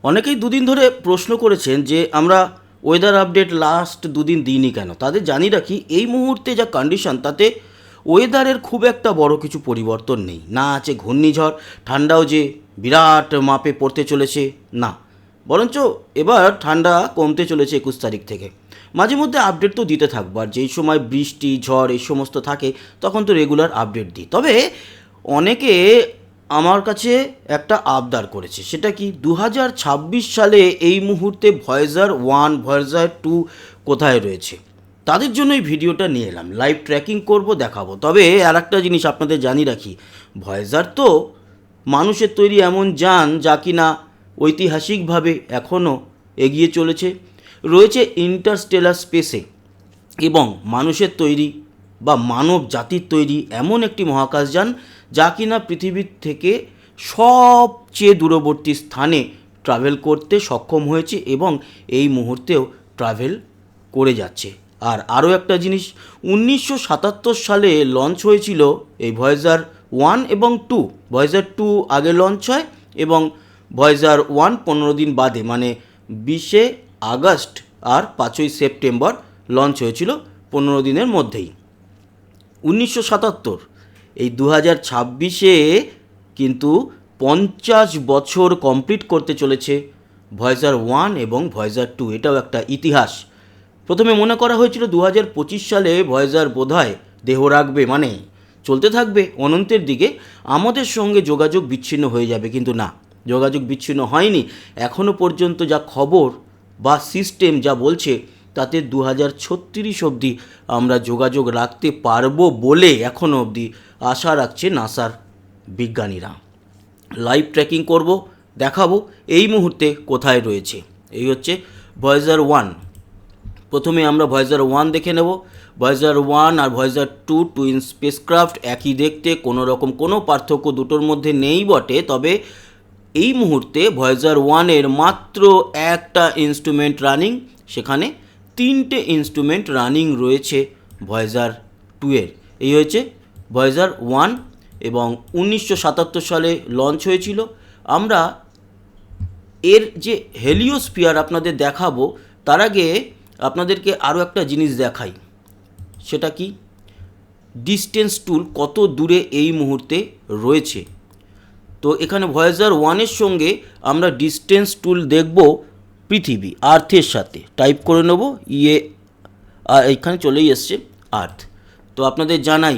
অনেকেই দুদিন ধরে প্রশ্ন করেছেন যে আমরা ওয়েদার আপডেট লাস্ট দুদিন দিইনি কেন। তাদের জানি রাখি এই মুহূর্তে যা কন্ডিশন তাতে ওয়েদারের খুব একটা বড় কিছু পরিবর্তন নেই। না আছে ঘূর্ণিঝড়, ঠান্ডাও যে বিরাট মাপে পড়তে চলেছে না, বরঞ্চ এবার ঠান্ডা কমতে চলেছে 21 তারিখ থেকে। মাঝে মধ্যে আপডেট তো দিতে থাকবো, আর যেই সময় বৃষ্টি ঝড় এই সমস্ত থাকে তখন তো রেগুলার আপডেট দিই। তবে অনেকে আমার কাছে একটা আবদার করেছে, সেটা কি 2026 সালে এই মুহূর্তে ভয়েজার 1 ভয়েজার 2 কোথায় রয়েছে। তাদের জন্য এই ভিডিওটা নিয়ে এলাম, লাইভ ট্র্যাকিং করব, দেখাবো। তবে আর একটা জিনিস আপনাদের জানিয়ে রাখি, ভয়েজার তো মানুষের তৈরি এমন যান যা কিনা ঐতিহাসিকভাবে এখনও এগিয়ে চলেছে, রয়েছে ইন্টারস্টেলার স্পেসে, এবং মানুষের তৈরি বা মানব জাতির তৈরি এমন একটি মহাকাশযান যা কিনা পৃথিবীর থেকে সবচেয়ে দূরবর্তী স্থানে ট্রাভেল করতে সক্ষম হয়েছে এবং এই মুহূর্তেও ট্রাভেল করে যাচ্ছে। আর আরও একটা জিনিস, 1977 সালে লঞ্চ হয়েছিল এই ভয়েজার 1 এবং 2। ভয়েজার 2 আগে লঞ্চ হয় এবং ভয়েজার 1 15 দিন বাদে, মানে 20 আগস্ট আর 5ই সেপ্টেম্বর লঞ্চ হয়েছিল, 15 দিনের মধ্যেই। 1977, এই 2026-এ কিন্তু 50 বছর কমপ্লিট করতে চলেছে ভয়েজার 1 এবং ভয়েজার 2। এটাও একটা ইতিহাস। প্রথমে মনে করা হয়েছিল 2025 সালে ভয়েজার বোধহয় দেহ রাখবে, মানে চলতে থাকবে অনন্তের দিকে, আমাদের সঙ্গে যোগাযোগ বিচ্ছিন্ন হয়ে যাবে। কিন্তু না, যোগাযোগ বিচ্ছিন্ন হয়নি। এখনও পর্যন্ত যা খবর বা সিস্টেম যা বলছে তাতে 2036 অবধি আমরা যোগাযোগ রাখতে পারবো বলে এখনও অবধি আশা রাখছে নাসার বিজ্ঞানীরা। লাইভ ট্র্যাকিং করব, দেখাবো এই মুহূর্তে কোথায় রয়েছে। এই হচ্ছে ভয়েজার 1। প্রথমে আমরা ভয়েজার 1 দেখে নেব। ভয়েজার 1 আর ভয়েজার 2 টুইন স্পেসক্রাফট, একই দেখতে, কোনো রকম কোনো পার্থক্য দুটোর মধ্যে নেই বটে। তবে এই মুহূর্তে ভয়েজার 1-এর মাত্র একটা ইনস্ট্রুমেন্ট রানিং, সেখানে 3টে ইনস্ট্রুমেন্ট রানিং রয়েছে ভয়েজার 2-এর। এই হয়েছে ভয়েজার 1 এবং 1977 সালে লঞ্চ হয়েছিল। আমরা এর যে হেলিওস্ফিয়ার আপনাদের দেখাবো, তার আগে আপনাদেরকে আরও একটা জিনিস দেখাই। সেটা কি, ডিস্টেন্স টুল কত দূরে এই মুহূর্তে রয়েছে। তো এখানে ভয়েজার 1-এর সঙ্গে আমরা ডিস্টেন্স টুল দেখব পৃথিবী, আর্থের সাথে। টাইপ করে নেব এখানে চলেই এসছে আর্থ। তো আপনাদের জানাই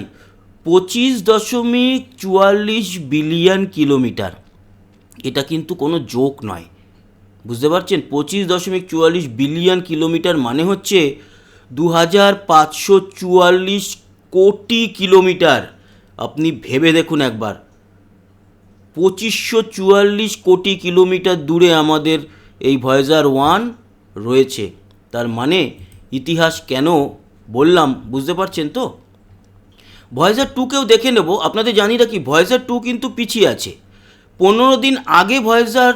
25.44 বিলিয়ন কিলোমিটার। এটা কিন্তু কোনো জোক নয়, বুঝতে পারছেন। 25.44 বিলিয়ন কিলোমিটার মানে হচ্ছে 2544 কোটি কিলোমিটার। আপনি ভেবে দেখুন একবার, 2544 কোটি কিলোমিটার দূরে আমাদের এই ভয়েজার 1 রয়েছে। তার মানে ইতিহাস কেন বললাম, বুঝতে পারছেন তো। ভয়েজার 2-কেও দেখে নেব। আপনাদের জানি রাখি ভয়েজার 2 কিন্তু পিছিয়ে আছে। 15 দিন আগে ভয়েজার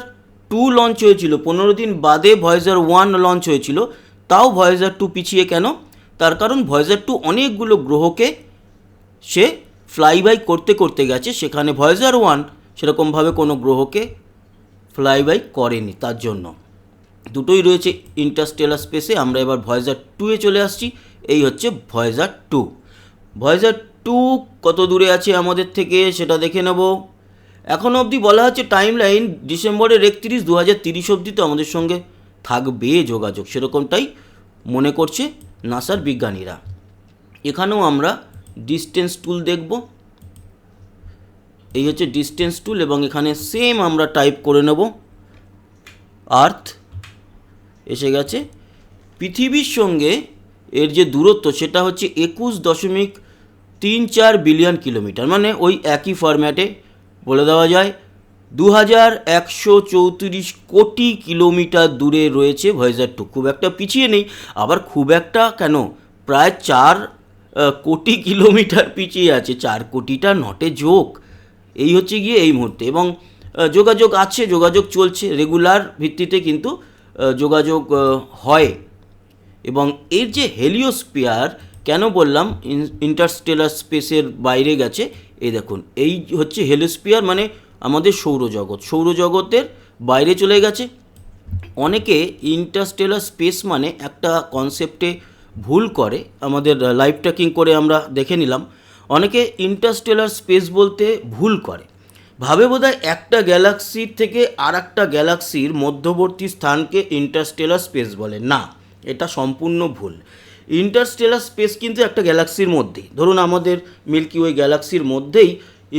2 লঞ্চ হয়েছিল, 15 দিন বাদে ভয়েজার 1 লঞ্চ হয়েছিল। তাও ভয়েজার 2 পিছিয়ে কেন? তার কারণ ভয়েজার 2 অনেকগুলো গ্রহকে সে ফ্লাইবাই করতে করতে গেছে, সেখানে ভয়েজার 1 সেরকমভাবে কোনো গ্রহকে ফ্লাইবাই করেনি। তার জন্য দুটোই রয়েছে ইন্টারস্টেলার স্পেসে। আমরা এবার ভয়েজার 2-এ চলে আসছি। এই হচ্ছে ভয়েজার 2। ভয়েজার 2 কত দূরে আছে আমাদের থেকে সেটা দেখে নেব। এখনও অবধি বলা হচ্ছে টাইম লাইন ডিসেম্বরের 31, 2030 অবধি তো আমাদের সঙ্গে থাকবে যোগাযোগ, সেরকমটাই মনে করছে নাসার বিজ্ঞানীরা। এখানেও আমরা ডিস্টেন্স টুল দেখব। এই হচ্ছে ডিস্টেন্স টুল এবং এখানে সেম আমরা টাইপ করে নেব আর্থ। এসে গেছে। পৃথিবীর সঙ্গে এর যে দূরত্ব সেটা হচ্ছে 21.34 বিলিয়ন কিলোমিটার, মানে ওই একই ফরম্যাটে বলে দেওয়া যায় 2134 কোটি কিলোমিটার দূরে রয়েছে ভয়েজার 2। খুব একটা পিছিয়ে নেই, আবার খুব একটা কেন, প্রায় 4 কোটি কিলোমিটার পিছিয়ে আছে। 4 কোটিটা নটে যোগ। এই হচ্ছে গিয়ে এই মুহূর্তে। এবং যোগাযোগ আছে, যোগাযোগ চলছে রেগুলার ভিত্তিতে, কিন্তু যোগাযোগ হয়। এবং এর যে হেলিওস্ফিয়ার, কেন বললাম ইন্টারস্টেলার স্পেসের বাইরে গেছে, এই দেখুন এই হচ্ছে হেলিওস্ফিয়ার, মানে আমাদের সৌরজগৎ, সৌরজগতের বাইরে চলে গেছে। অনেকে ইন্টারস্টেলার স্পেস মানে একটা কনসেপ্টে ভুল করে, আমাদের লাইভ ট্র্যাকিং করে আমরা দেখে নিলাম, অনেকে ইন্টারস্টেলার স্পেস বলতে ভুল করে, ভাবে বোধহয় একটা গ্যালাক্সির থেকে আর একটা গ্যালাক্সির মধ্যবর্তী স্থানকে ইন্টারস্টেলার স্পেস বলে। না, এটা সম্পূর্ণ ভুল। ইন্টারস্টেলার স্পেস কিন্তু একটা গ্যালাক্সির মধ্যেই, ধরুন আমাদের মিল্কি ওয়ে গ্যালাক্সির মধ্যেই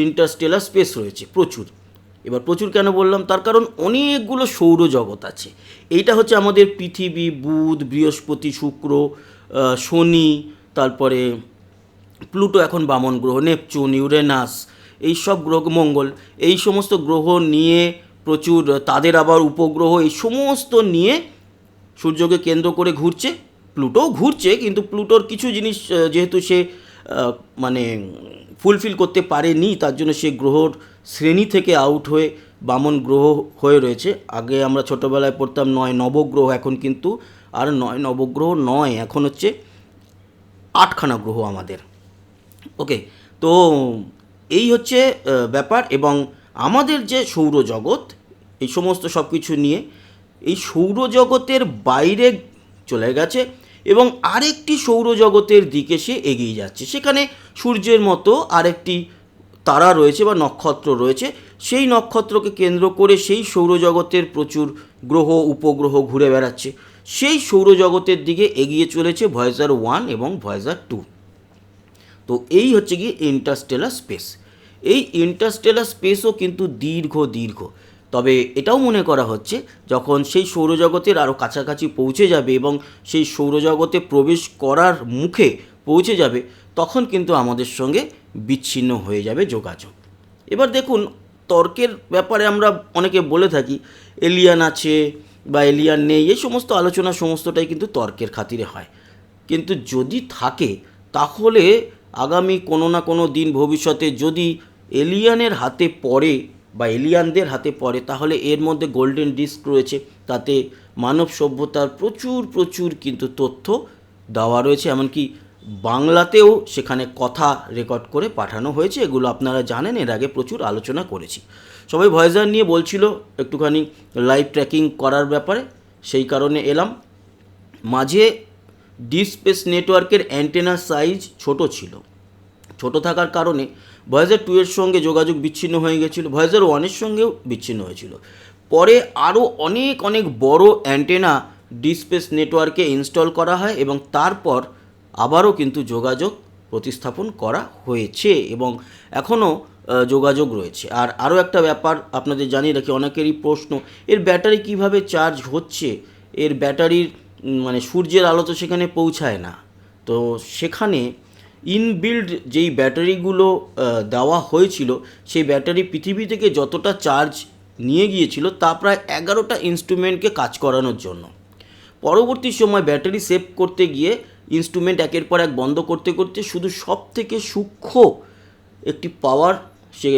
ইন্টারস্টেলার স্পেস রয়েছে প্রচুর। এবার প্রচুর কেন বললাম, তার কারণ অনেকগুলো সৌরজগৎ আছে। এইটা হচ্ছে আমাদের পৃথিবী, বুধ, বৃহস্পতি, শুক্র, শনি, তারপরে প্লুটো এখন বামন গ্রহ, নেপচুন, ইউরেনাস, এই সব গ্রহ, মঙ্গল, এই সমস্ত গ্রহ নিয়ে প্রচুর, তাদের আবার উপগ্রহ, এই সমস্ত নিয়ে সূর্যকে কেন্দ্র করে ঘুরছে। প্লুটোও ঘুরছে, কিন্তু প্লুটোর কিছু জিনিস যেহেতু সে মানে ফুলফিল করতে পারেনি, তার জন্য সে গ্রহর শ্রেণী থেকে আউট হয়ে বামন গ্রহ হয়ে রয়েছে। আগে আমরা ছোটোবেলায় পড়তাম 9 নবগ্রহ, এখন কিন্তু আর 9 নবগ্রহ নয়, এখন হচ্ছে 8খানা গ্রহ আমাদের। ওকে, তো এই হচ্ছে ব্যাপার। এবং আমাদের যে সৌরজগৎ, এই সমস্ত সব কিছু নিয়ে এই সৌরজগতের বাইরে চলে গেছে এবং আরেকটি সৌরজগতের দিকে সে এগিয়ে যাচ্ছে। সেখানে সূর্যের মতো আরেকটি তারা রয়েছে বা নক্ষত্র রয়েছে, সেই নক্ষত্রকে কেন্দ্র করে সেই সৌরজগতের প্রচুর গ্রহ উপগ্রহ ঘুরে বেড়াচ্ছে। সেই সৌরজগতের দিকে এগিয়ে চলেছে ভয়েজার 1 এবং ভয়েজার 2। তো এই হচ্ছে গিয়ে ইন্টারস্টেলার স্পেস। এই ইন্টারস্টেলার স্পেসও কিন্তু দীর্ঘ, তবে এটাও মনে করা হচ্ছে যখন সেই সৌরজগতের আরও কাছাকাছি পৌঁছে যাবে এবং সেই সৌরজগতে প্রবেশ করার মুখে পৌঁছে যাবে, তখন কিন্তু আমাদের সঙ্গে বিচ্ছিন্ন হয়ে যাবে যোগাযোগ। এবার দেখুন, তর্কের ব্যাপারে আমরা অনেকে বলে থাকি এলিয়ান আছে বা এলিয়ান নেই, এই সমস্ত আলোচনা সমস্তটাই কিন্তু তর্কের খাতিরে হয়। কিন্তু যদি থাকে, তাহলে আগামী কোনো না কোনো দিন ভবিষ্যতে যদি এলিয়ানের হাতে পড়ে বা এলিয়ানদের হাতে পড়ে, তাহলে এর মধ্যে গোল্ডেন ডিস্ক রয়েছে, তাতে মানব সভ্যতার প্রচুর কিন্তু তথ্য দেওয়া রয়েছে, এমনকি বাংলাতেও সেখানে কথা রেকর্ড করে পাঠানো হয়েছে। এগুলো আপনারা জানেন, এর আগে প্রচুর আলোচনা করেছি। সবাই ভয়েজার নিয়ে বলছিল একটুখানি লাইভ ট্র্যাকিং করার ব্যাপারে, সেই কারণে এলাম। মাঝে ডিপ স্পেস নেটওয়ার্কের অ্যান্টেনার সাইজ ছোট থাকার কারণে ভয়েজার 2 এর সঙ্গে যোগাযোগ বিচ্ছিন্ন হয়ে গেছিলো, ভয়েজার 1 এর সঙ্গেও বিচ্ছিন্ন হয়েছিল। পরে আরও অনেক বড় অ্যান্টেনা ডিপ স্পেস নেটওয়ার্কে ইনস্টল করা হয় এবং তারপর আবারও কিন্তু যোগাযোগ প্রতিস্থাপন করা হয়েছে এবং এখনও যোগাযোগ রয়েছে। আর আরও একটা ব্যাপার আপনাদের জানিয়ে রাখি, অনেকেরই প্রশ্ন, এর ব্যাটারি কিভাবে চার্জ হচ্ছে? এর ব্যাটারির মানে সূর্যের আলো তো সেখানে পৌঁছায় না, তো সেখানে ইনবিল্ড যেই ব্যাটারিগুলো দেওয়া হয়েছিল, সেই ব্যাটারি পৃথিবী থেকে যতটা চার্জ নিয়ে গিয়েছিল তা প্রায় 11টা ইনস্ট্রুমেন্টকে কাজ করানোর জন্য। পরবর্তী সময় ব্যাটারি সেভ করতে গিয়ে ইনস্ট্রুমেন্ট একের পর এক বন্ধ করতে শুধু সবথেকে সূক্ষ্ম একটি পাওয়ার সে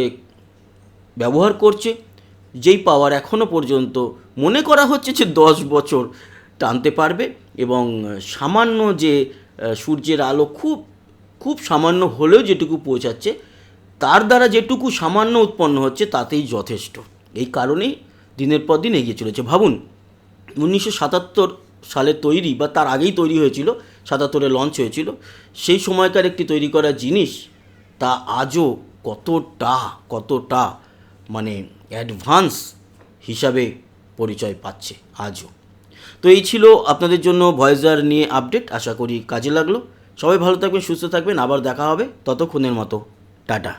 ব্যবহার করছে, যেই পাওয়ার এখনও পর্যন্ত মনে করা হচ্ছে যে 10 বছর টানতে পারবে এবং সামান্য যে সূর্যের আলো খুব সামান্য হলেও যেটুকু পৌঁছাচ্ছে, তার দ্বারা যেটুকু সামান্য উৎপন্ন হচ্ছে তাতেই যথেষ্ট। এই কারণেই দিনের পর দিন এগিয়ে চলেছে। ভাবুন, 1977 সালে তৈরি বা তার আগেই তৈরি হয়েছিল, 77-এ লঞ্চ হয়েছিল, সেই সময়কার একটি তৈরি করা জিনিস তা আজও কতটা মানে অ্যাডভান্স হিসাবে পরিচয় পাচ্ছে আজও। তো এই ছিল আপনাদের জন্য ভয়েজার নিয়ে আপডেট, আশা করি কাজে লাগলো। সবাই ভালো থাকবেন, সুস্থ থাকবেন, আবার দেখা হবে, ততক্ষণের মতো টাটা।